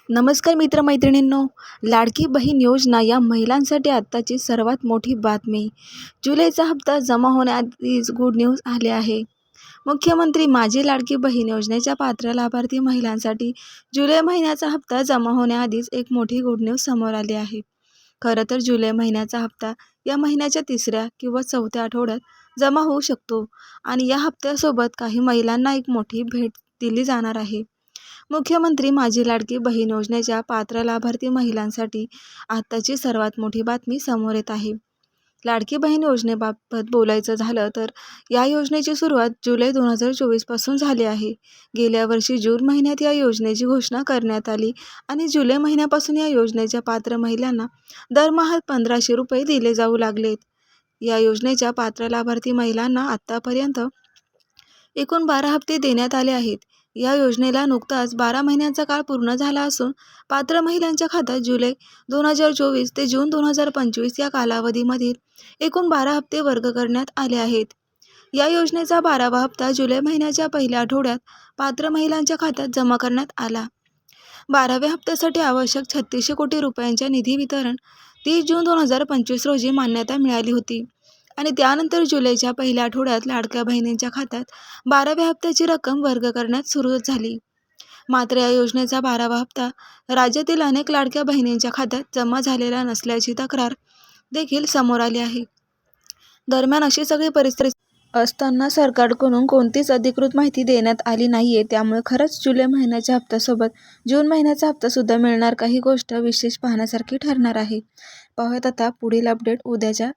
नमस्कार मित्रमैत्रिणींनो. लाडकी बहीण योजना या महिलांसाठी आत्ताची सर्वात मोठी बातमी. जुलैचा हप्ता जमा होण्याआधीच गुड न्यूज आले आहे. मुख्यमंत्री माझी लाडकी बहीण योजनेच्या पात्र लाभार्थी महिलांसाठी जुलै महिन्याचा हप्ता जमा होण्याआधीच एक मोठी गुड न्यूज समोर आली आहे. खरं तर जुलै महिन्याचा हप्ता या महिन्याच्या 3ऱ्या किंवा 4थ्या आठवड्यात जमा होऊ शकतो आणि या हप्त्यासोबत काही महिलांना एक मोठी भेट दिली जाणार आहे. मुख्यमंत्री माझी लाडकी बहीण योजनेच्या पात्र लाभार्थी महिलांसाठी आत्ताची सर्वात मोठी बातमी समोर येत आहे. लाडकी बहीण योजनेबाबत बोलायचं झालं तर या योजनेची सुरुवात जुलै 2024 पासून झाली आहे. गेल्या वर्षी जून महिन्यात या योजनेची घोषणा करण्यात आली आणि जुलै महिन्यापासून या योजनेच्या पात्र महिलांना दरमहा 1,500 रुपये दिले जाऊ लागलेत. या योजनेच्या पात्र लाभार्थी महिलांना आतापर्यंत एकूण 12 हप्ते देण्यात आले आहेत. या योजनेला नुकताच 12 महिन्यांचा काळ पूर्ण झाला असून पात्र महिलांच्या खात्यात जुलै 2024 ते जून 2025 या कालावधीमधील एकूण 12 हप्ते वर्ग करण्यात आले आहेत. या योजनेचा 12वा हप्ता जुलै महिन्याच्या पहिल्या आठवड्यात पात्र महिलांच्या खात्यात जमा करण्यात आला. 12व्या हप्त्यासाठी आवश्यक 3600 कोटी रुपयांच्या निधी वितरण 30 जून 2025 रोजी मान्यता मिळाली होती आणि त्यानंतर जुलैच्या पहिल्या आठवड्यात लाडक्या बहिणींच्या खात्यात 12व्या हप्त्याची रक्कम वर्ग करण्यास सुरुवात झाली. मात्र या योजनेचा 12वा हप्ता राज्यातील अनेक लाडक्या बहिणींच्या खात्यात जमा झालेला नसल्याची तक्रार देखील समोर आली आहे. दरम्यान अशी सगळी परिस्थिती असताना सरकारकडून कोणतीच अधिकृत माहिती देण्यात आली नाहीये. त्यामुळे खरंच जुलै महिन्याच्या हप्त्यासोबत जून महिन्याचा हप्ता सुद्धा मिळणार का ही गोष्ट विशेष पाहण्यासारखी ठरणार आहे. पाहूयात आता पुढील अपडेट उद्याच्या